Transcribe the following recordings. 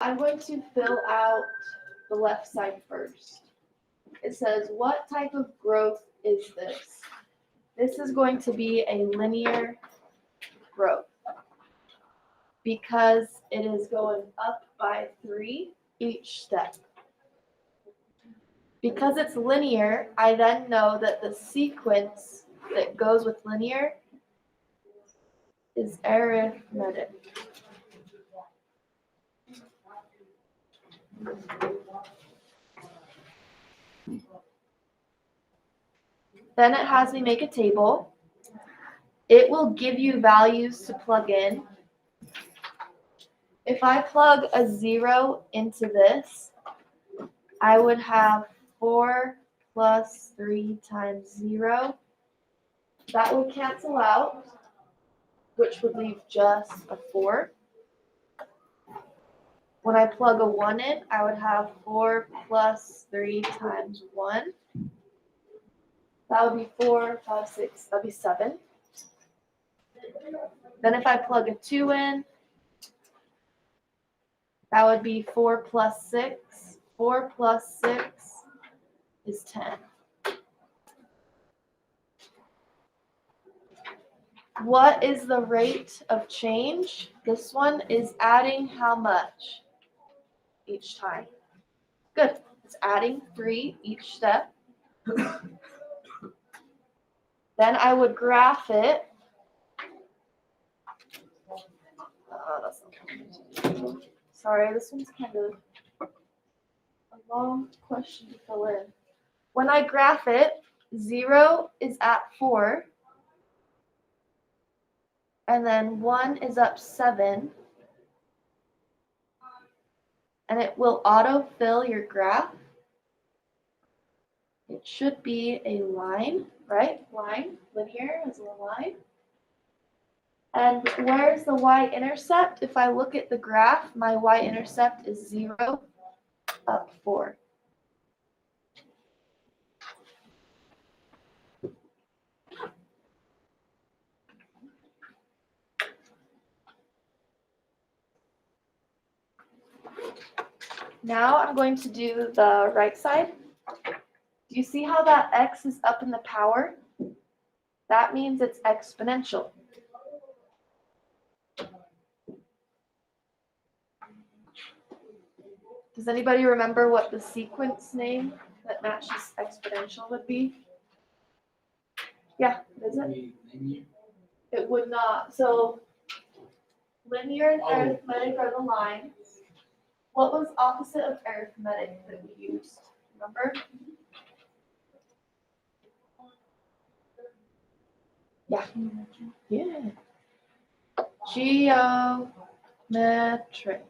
I'm going to fill out the left side first. It says, what type of growth is this? This is going to be a linear growth because it is going up by 3 each step. Because it's linear, I then know that the sequence that goes with linear is arithmetic. Then it has me make a table. It will give you values to plug in. If I plug a 0 into this, I would have 4 plus 3 times 0. That would cancel out, which would leave just a 4. When I plug a 1 in, I would have 4 plus 3 times 1. That would be 4, 5, 6, that would be 7. Then if I plug a 2 in, that would be 4 plus 6. 4 plus 6 is 10. What is the rate of change? This one is adding how much each time? Good. It's adding 3 each step. Then I would graph it. Sorry, this one's kind of a long question to fill in. When I graph it, 0 is at 4. And then 1 is up 7. And it will autofill your graph. It should be a line, right? Line, linear is a line. And where's the y-intercept? If I look at the graph, my y-intercept is 0, up 4. Now I'm going to do the right side. Do you see how that x is up in the power? That means it's exponential. Does anybody remember what the sequence name that matches exponential would be? Yeah, is it? It would not. So linear and arithmetic are the lines. What was opposite of arithmetic that we used? Remember? Yeah. Yeah. Geometric.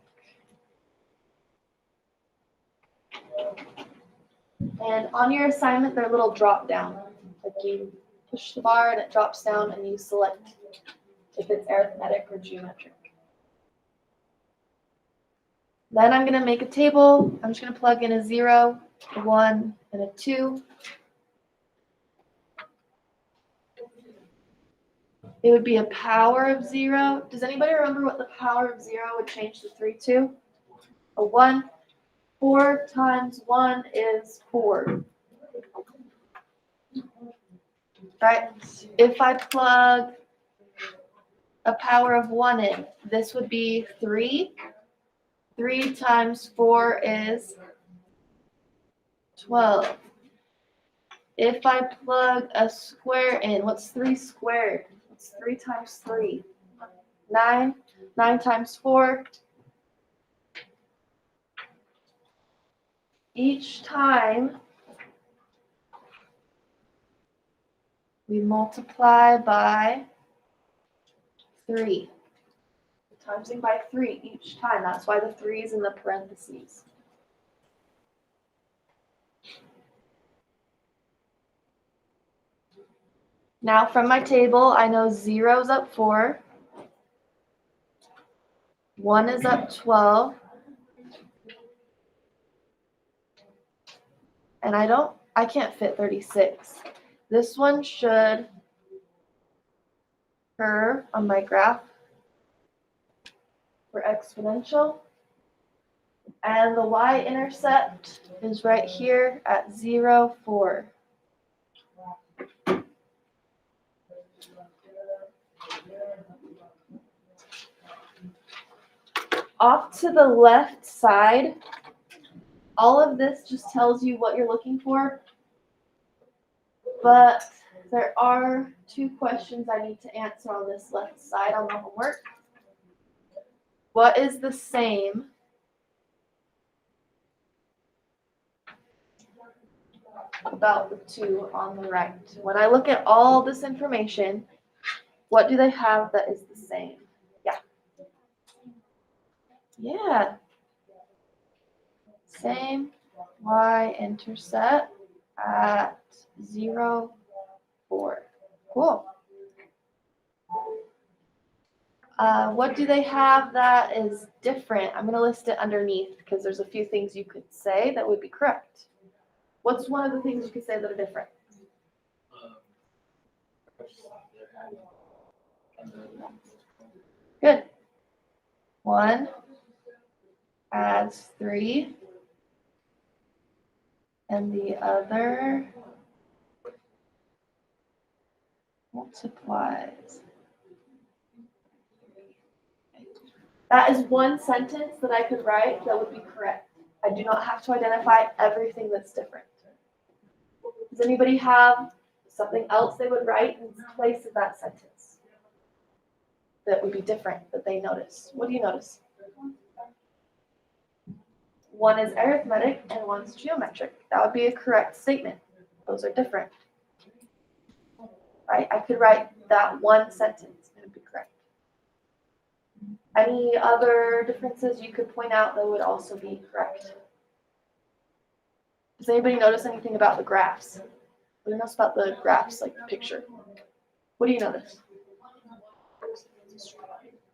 And on your assignment, they're a little drop down. Like you push the bar and it drops down and you select if it's arithmetic or geometric. Then I'm going to make a table. I'm just going to plug in a 0, a 1, and a 2. It would be a power of 0. Does anybody remember what the power of 0 would change to 3 to? A 1. 4 times 1 is 4. Right? If I plug a power of 1 in, this would be 3. 3 times 4 is 12. If I plug a square in, what's 3 squared? What's 3 times 3? 9. 9 times 4. Each time we multiply by 3. Timesing by 3 each time. That's why the 3 is in the parentheses. Now from my table, I know 0 is up 4. 1 is up 12. And I can't fit 36. This one should curve on my graph for exponential. And the y-intercept is right here at 0, 4. Off to the left side, all of this just tells you what you're looking for, but there are 2 questions I need to answer on this left side on the homework. What is the same about the 2 on the right? When I look at all this information, what do they have that is the same? Yeah. Yeah. Same y-intercept at 0, 4. Cool. What do they have that is different? I'm going to list it underneath because there's a few things you could say that would be correct. What's one of the things you could say that are different? Good. 1 adds 3, and the other multiplies. That is one sentence that I could write that would be correct. I do not have to identify everything that's different. Does anybody have something else they would write in place of that sentence that would be different that they notice? What do you notice? One is arithmetic and one's geometric. That would be a correct statement. Those are different. Right? I could write that one sentence and it would be correct. Any other differences you could point out that would also be correct? Does anybody notice anything about the graphs? What do you notice about the graphs, like the picture? What do you notice?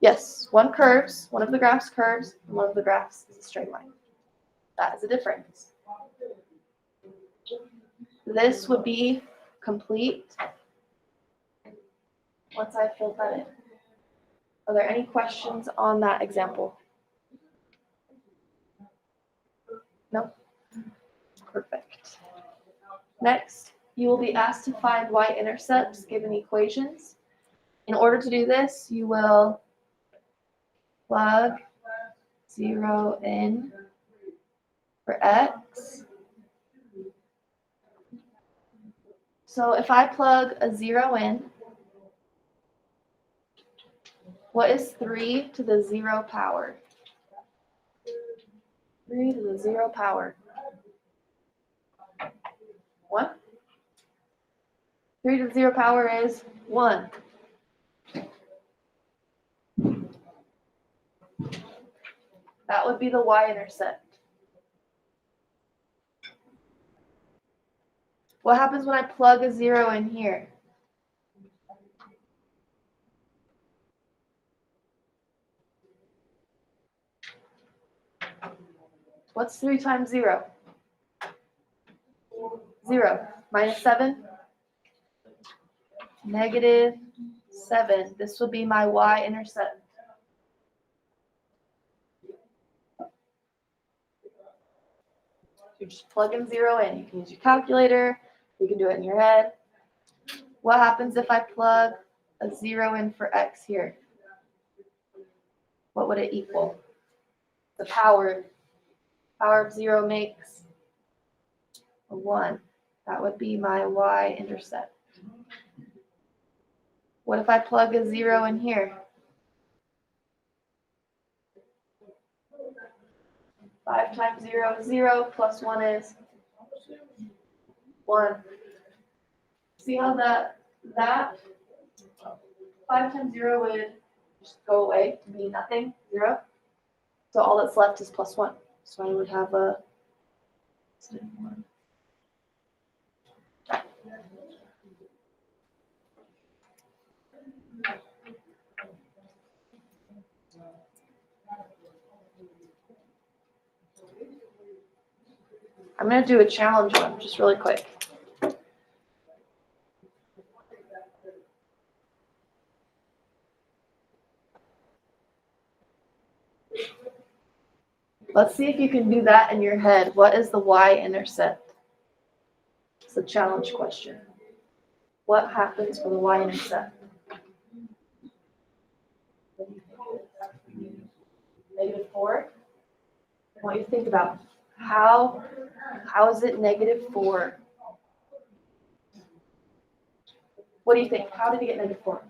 Yes, one curves, one of the graphs curves, and one of the graphs is a straight line. That is a difference. This would be complete once I filled that in. Are there any questions on that example? No? Perfect. Next, you will be asked to find y-intercepts given equations. In order to do this, you will plug 0 in for x. So if I plug a 0 in, what is 3 to the 0 power? 3 to the 0 power. 1. 3 to the 0 power is 1. That would be the y-intercept. What happens when I plug a 0 in here? What's 3 times 0? 0. Minus 7? Negative 7. This will be my y-intercept. You just plug in 0 in. You can use your calculator. You can do it in your head. What happens if I plug a 0 in for x here? What would it equal? The power of 0 makes a 1. That would be my y-intercept. What if I plug a 0 in here? 5 times 0 is 0, plus 1 is 1. See how that 5 times 0 would just go away to be nothing, 0. So all that's left is plus 1. So I would have a 1. I'm going to do a challenge one just really quick. Let's see if you can do that in your head. What is the y-intercept? It's a challenge question. What happens for the y-intercept? -4? I want you to think about how is it -4? What do you think? How did he get -4?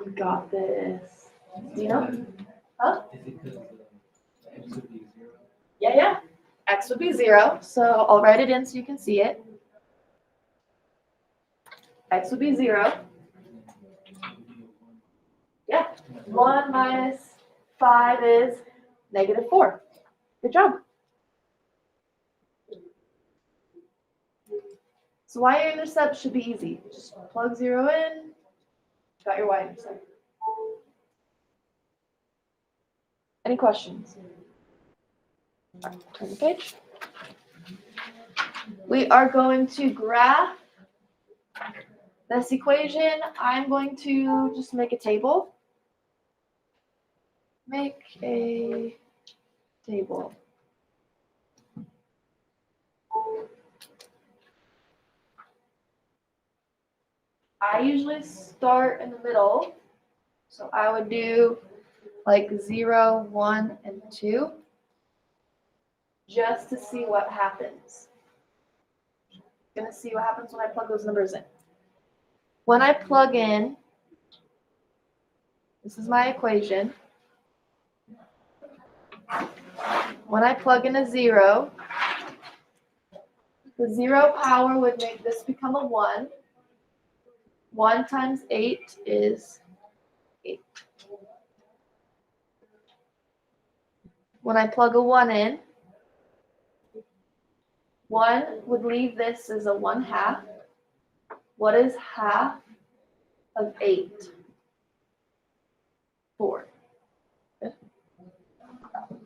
You got this. Do you know? Huh? Is it because x would be 0? Yeah. X would be 0, so I'll write it in so you can see it. X would be 0. Yeah. 1 minus 5 is -4. Good job. So y-intercept should be easy. Just plug 0 in. Got your y-intercept. Any questions? Turn the page. We are going to graph this equation. I'm going to just make a table. Make a table. I usually start in the middle. So I would do like 0, 1, and 2 just to see what happens. I'm going to see what happens when I plug those numbers in. When I plug in, this is my equation. When I plug in a 0, the 0 power would make this become a 1. 1 times 8 is 8. When I plug a 1 in, 1 would leave this as a 1/2. What is half of 8? 4. Good.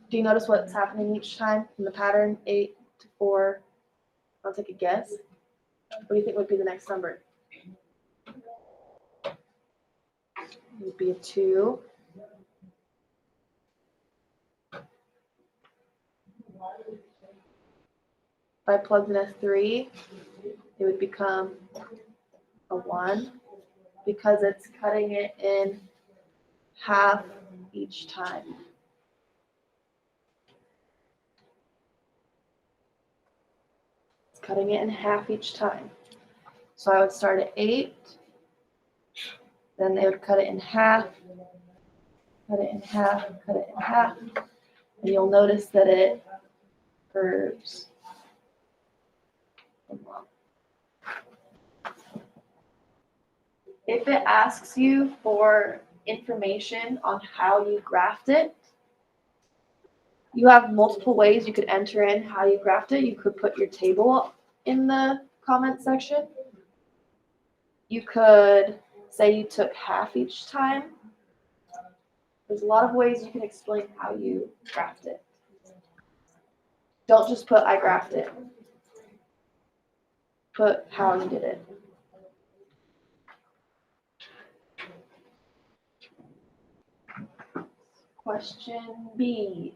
Do you notice what's happening each time in the pattern? 8 to 4. I'll take a guess. What do you think would be the next number? It would be a 2. If I plugged in a 3, it would become a 1 because it's cutting it in half each time. It's cutting it in half each time. So I would start at 8, then they would cut it in half, cut it in half, cut it in half, and you'll notice that it curves along. If it asks you for information on how you graphed it, you have multiple ways you could enter in how you graphed it. You could put your table in the comment section. You could say you took half each time. There's a lot of ways you can explain how you graphed it. Don't just put I graphed it. Put how you did it. Question B.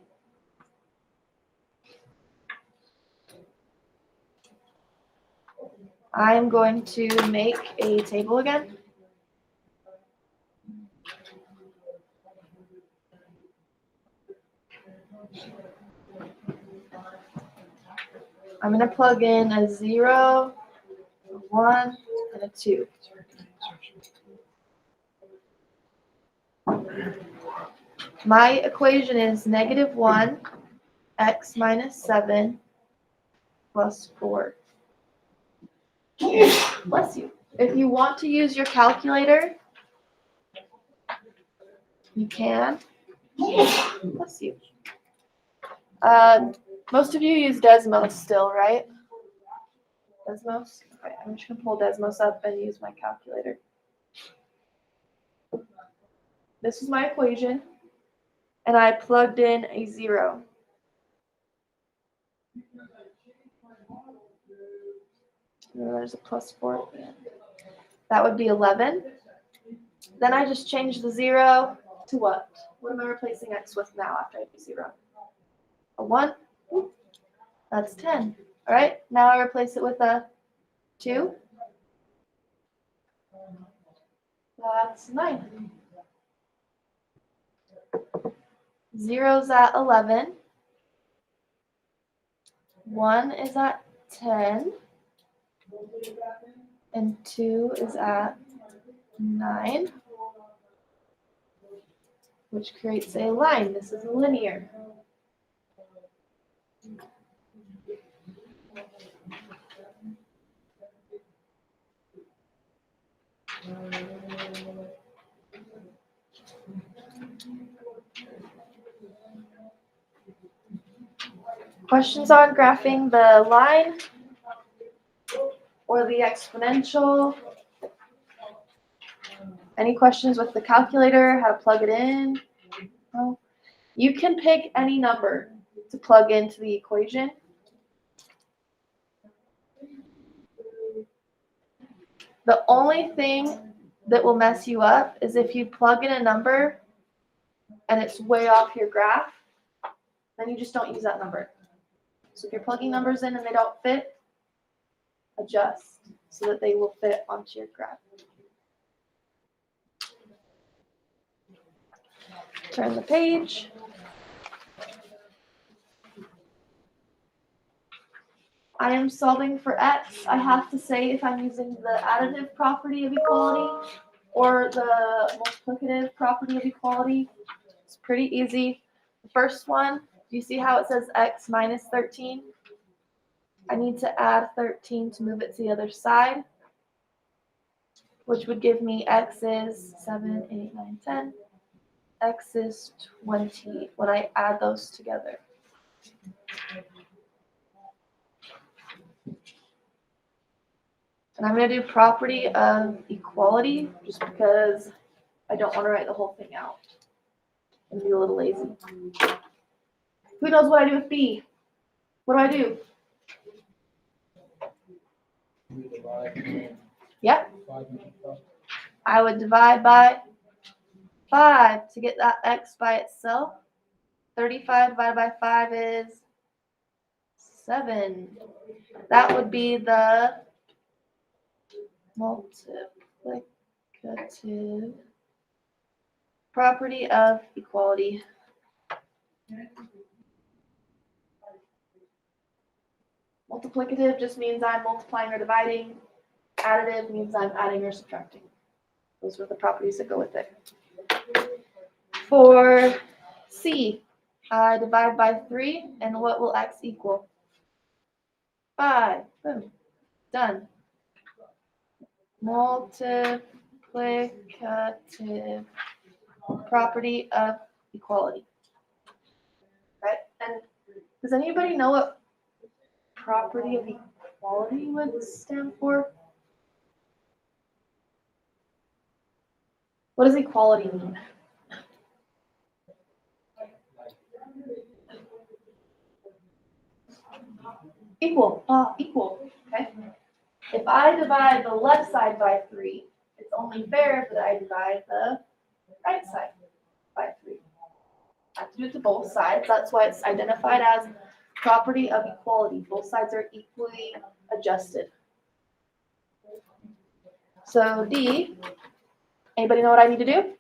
I'm going to make a table again. I'm going to plug in a 0, a 1, and a 2. My equation is -1 x minus 7 plus 4. Bless you. If you want to use your calculator, you can. Bless you. Most of you use Desmos still, right? Desmos? Okay, I'm just going to pull Desmos up and use my calculator. This is my equation, and I plugged in a 0. There's a plus 4 at the end. That would be 11. Then I just change the 0 to what? What am I replacing x with now after I do 0? A 1? Ooh, that's 10. All right, now I replace it with a 2. That's 9. 0's at 11. 1 is at 10. And 2 is at 9, which creates a line. This is linear. Questions on graphing the line or the exponential? Any questions with the calculator, how to plug it in? No? You can pick any number to plug into the equation. The only thing that will mess you up is if you plug in a number and it's way off your graph, then you just don't use that number. So if you're plugging numbers in and they don't fit, adjust so that they will fit onto your graph. Turn the page. I am solving for x. I have to say if I'm using the additive property of equality or the multiplicative property of equality. It's pretty easy. The first one, do you see how it says x minus 13? I need to add 13 to move it to the other side, which would give me x is 7, 8, 9, 10. X is 20 when I add those together. And I'm going to do property of equality just because I don't want to write the whole thing out and be a little lazy. Who knows what I do with B? What do I do? Yep. I would divide by 5 to get that x by itself. 35 divided by 5 is 7. That would be the multiplicative property of equality. Multiplicative just means I'm multiplying or dividing. Additive means I'm adding or subtracting. Those are the properties that go with it. For C, I divide by 3, and what will x equal? 5. Boom. Done. Multiplicative property of equality. Right? And does anybody know what property of equality would stand for? What does equality mean? Equal. Equal. Okay. If I divide the left side by 3, it's only fair that I divide the right side by 3. I have to do it to both sides. That's why it's identified as property of equality. Both sides are equally adjusted. So D, anybody know what I need to do? It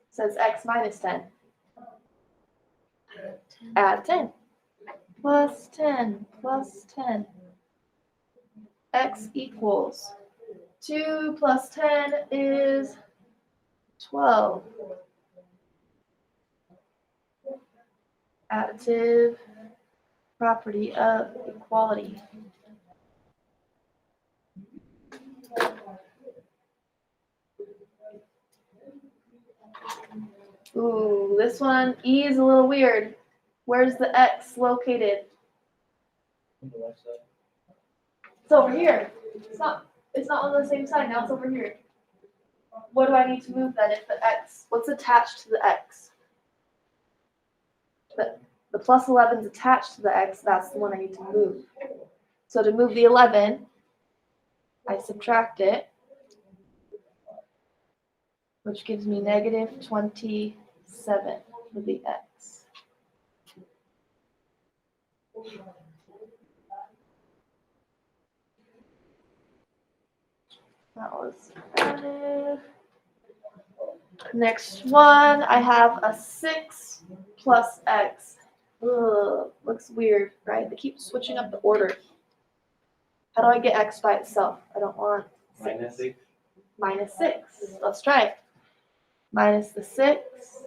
says x minus 10. Add 10. Plus 10, plus 10. X equals 2 plus 10 is 12. Additive property of equality. Ooh, this one, E is a little weird. Where's the X located? It's over here. It's not on the same side. Now it's over here. What do I need to move then if the X, what's attached to the X? The plus 11 is attached to the X. That's the one I need to move. So to move the 11, I subtract it. which gives me negative 27 for the x. That was additive. Next one, I have a 6 plus x. Ugh, looks weird, right? They keep switching up the order. How do I get x by itself? I don't want 6. Minus 6. Let's try it. Minus the 6.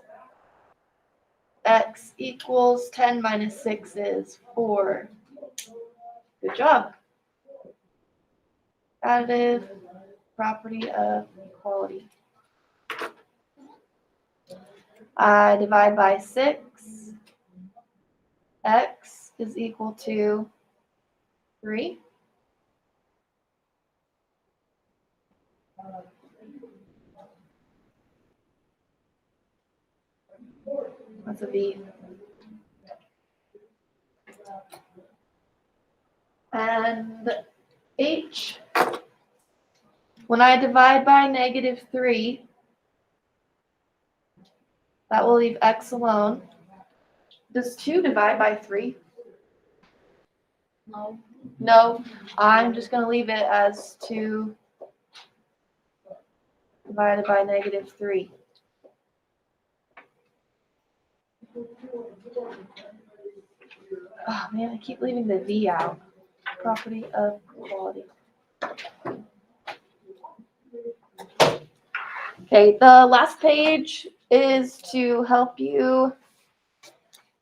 X equals 10 minus 6 is 4. Good job. Additive property of equality. I divide by 6. X is equal to 3. That's a V. And H, when I divide by negative 3, that will leave X alone. Does 2 divide by 3? No. No, I'm just going to leave it as 2 divided by negative 3. Oh man, I keep leaving the V out. Property of equality. Okay, the last page is to help you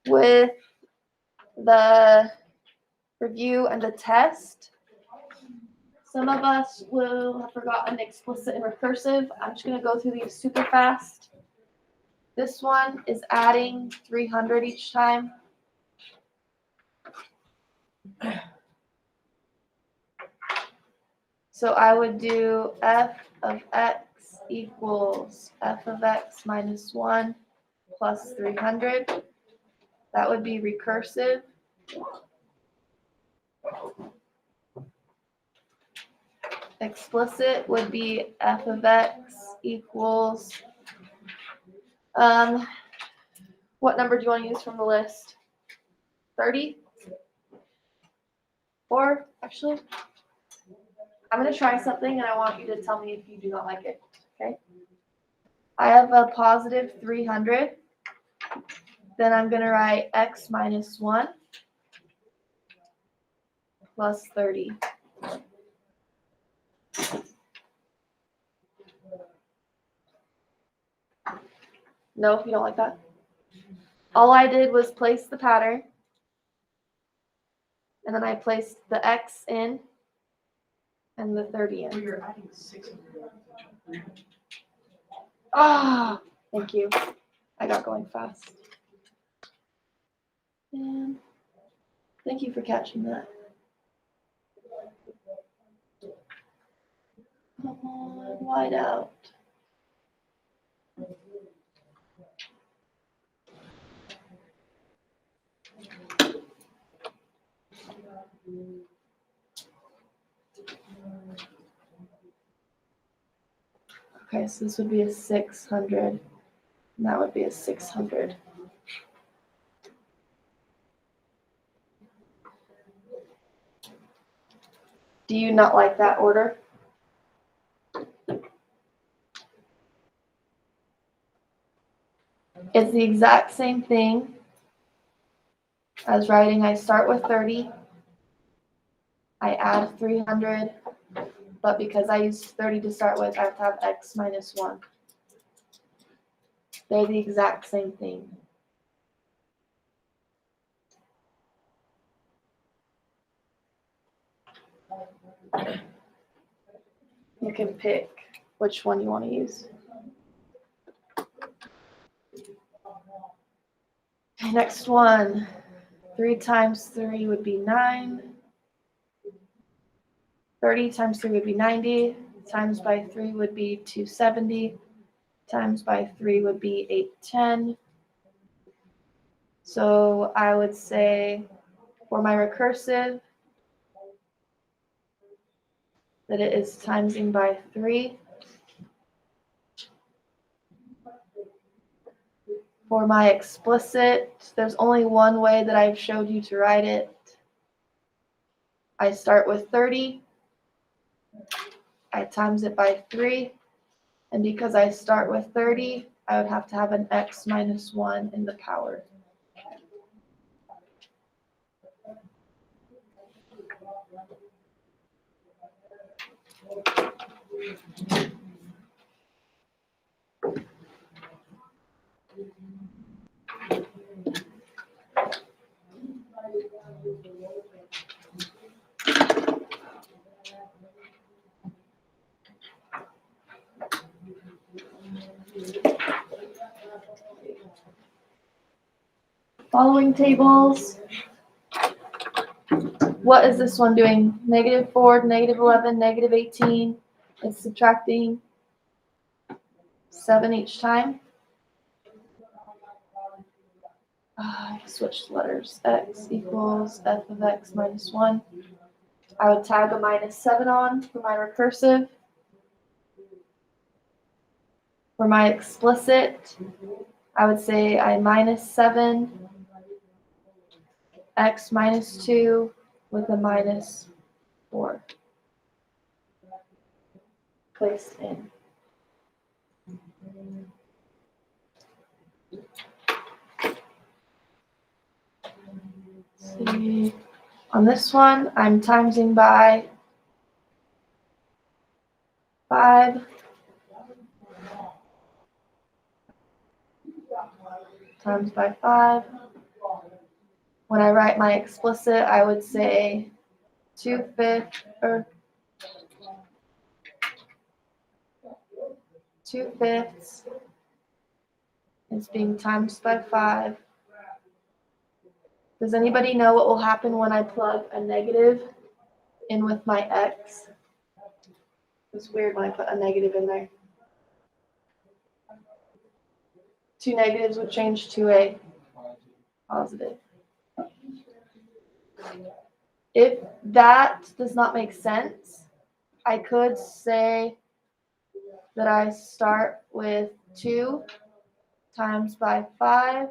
with the review and the test. Some of us will have forgotten explicit and recursive. I'm just going to go through these super fast. This one is adding 300 each time. So I would do f of x equals f of x minus 1 plus 300. That would be recursive. Explicit would be f of x equals, what number do you want to use from the list? 30? Or actually, I'm going to try something and I want you to tell me if you do not like it, okay? I have a positive 300. Then I'm going to write x minus 1 plus 30. No, if you don't like that. All I did was place the pattern. And then I placed the x in and the 30 in. You're adding 600. Ah, thank you. I got going fast. And thank you for catching that. Come on, wide out. Okay, so this would be a 600, and that would be a 600. Do you not like that order? It's the exact same thing as writing. I start with 30, I add 300, but because I used 30 to start with, I have to have x minus 1. They're the exact same thing. You can pick which one you want to use. Okay, next one. 3 times 3 would be 9. 30 times 3 would be 90. Times by 3 would be 270. Times by 3 would be 810. So I would say for my recursive that it is timesing by 3. For my explicit, there's only one way that I've showed you to write it. I start with 30, I times it by 3, and because I start with 30, I would have to have an x minus 1 in the power. Following tables. What is this one doing? -4, -11, -18. It's subtracting 7 each time. I switched letters. X equals f of x minus 1. I would tag a -7 on for my recursive. For my explicit, I would say I -7 x minus 2 with a -4 placed in. See, on this one, I'm timesing by 5 times by 5. When I write my explicit, I would say 2/5 is being times by 5. Does anybody know what will happen when I plug a negative in with my x? It's weird when I put a negative in there. 2 negatives would change to a positive. If that does not make sense, I could say that I start with 2 times by 5,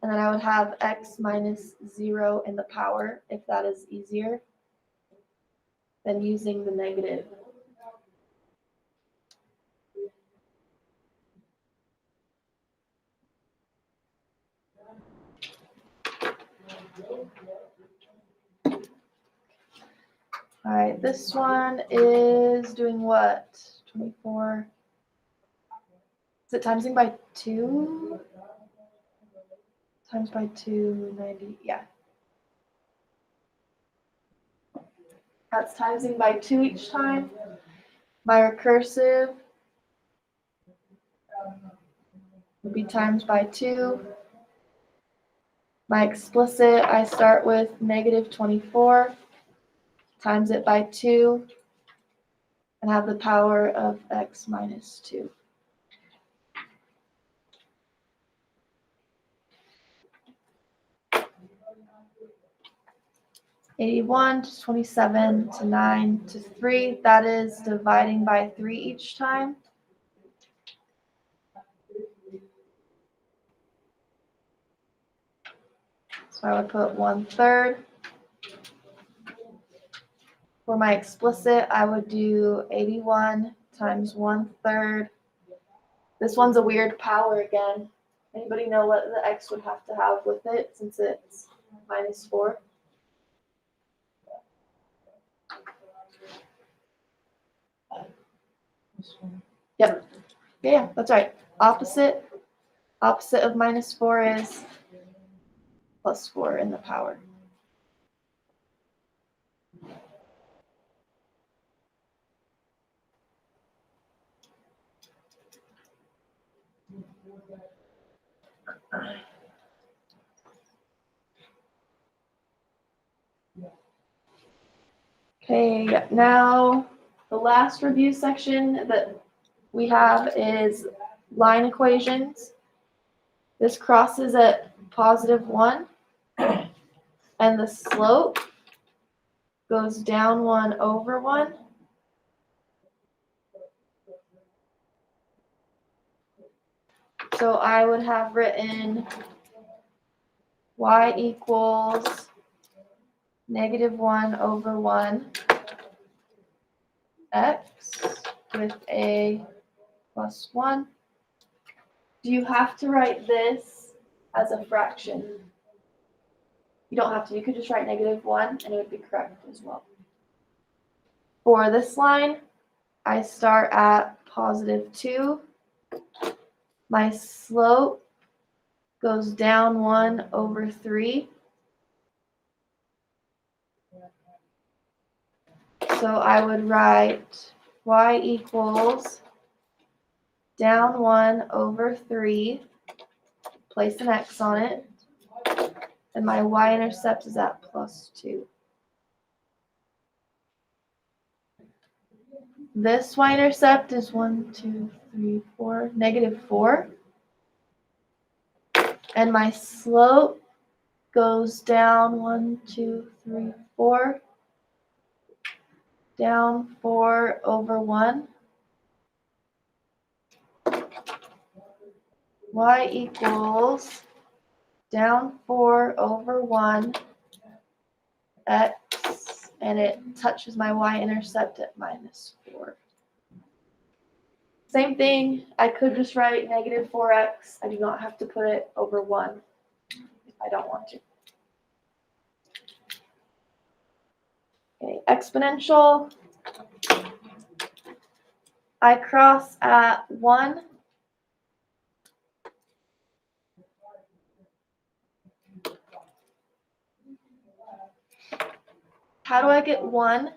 and then I would have x minus 0 in the power, if that is easier than using the negative. All right, this one is doing what? 24. Is it timesing by 2? Times by 2, 90, yeah. That's timesing by 2 each time. My recursive would be times by 2. My explicit, I start with -24, times it by 2, and have the power of x minus 2. (81 to 27 to 9 to 3). That is dividing by 3 each time. So I would put 1/3. For my explicit, I would do 81 times 1/3. This one's a weird power again. Anybody know what the x would have to have with it since it's -4? Yep. Yeah, that's right. Opposite of -4 is +4 in the power. Okay, now the last review section that we have is line equations. This crosses at +1, and the slope goes down 1 over 1. So I would have written y equals -1 over 1 x with a plus 1. Do you have to write this as a fraction? You don't have to. You could just write -1 and it would be correct as well. For this line, I start at +2. My slope goes down 1 over 3. So I would write y equals down 1 over 3, place an x on it, and my y-intercept is at +2. This y-intercept is 1, 2, 3, 4, -4. And my slope goes down 1, 2, 3, 4, down 4 over 1. Y equals down 4 over 1 x, and it touches my y-intercept at -4. Same thing, I could just write -4x. I do not have to put it over 1 if I don't want to. Okay, exponential. I cross at 1. How do I get 1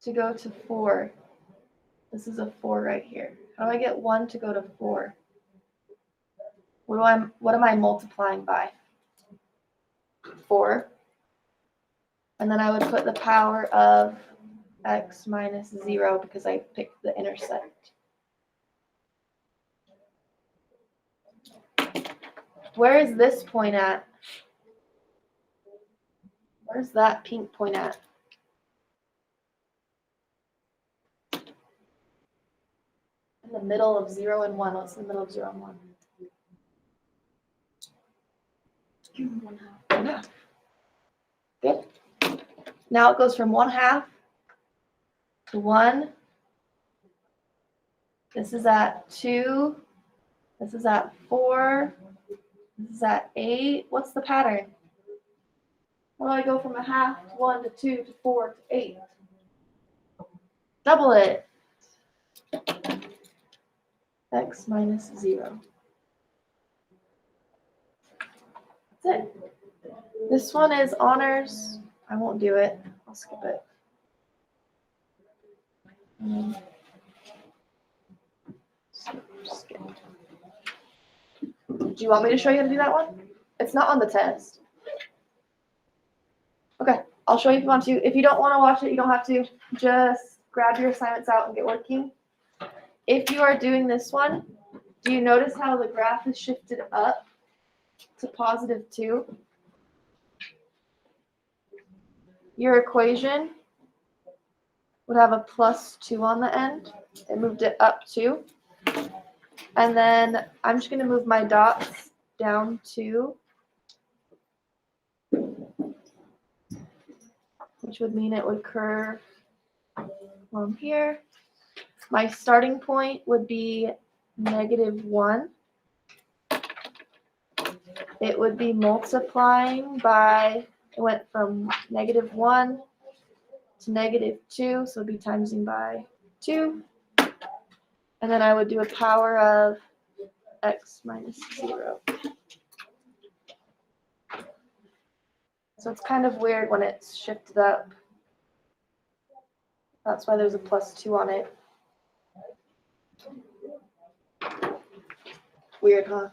to go to 4? This is a 4 right here. How do I get 1 to go to 4? What am I multiplying by? 4. And then I would put the power of x minus 0 because I picked the intercept. Where is this point at? Where's that pink point at? In the middle of 0 and 1. What's in the middle of 0 and 1? 1/2. Good. Now it goes from 1/2 to 1. This is at 2. This is at 4. This is at 8. What's the pattern? How do I go from 1/2 to 1 to 2 to 4 to 8? Double it. X minus 0. That's it. This one is honors. I won't do it. I'll skip it. Skip. Do you want me to show you how to do that one? It's not on the test. Okay, I'll show you if you want to. If you don't want to watch it, you don't have to. Just grab your assignments out and get working. If you are doing this one, do you notice how the graph is shifted up to +2? Your equation would have a +2 on the end. It moved it up 2. And then I'm just going to move my dots down 2, which would mean it would curve along here. My starting point would be -1. It would be multiplying by, it went from -1 to -2, so it would be timesing by 2. And then I would do a power of x minus 0. So it's kind of weird when it's shifted up. That's why there's a +2 on it. Weird, huh?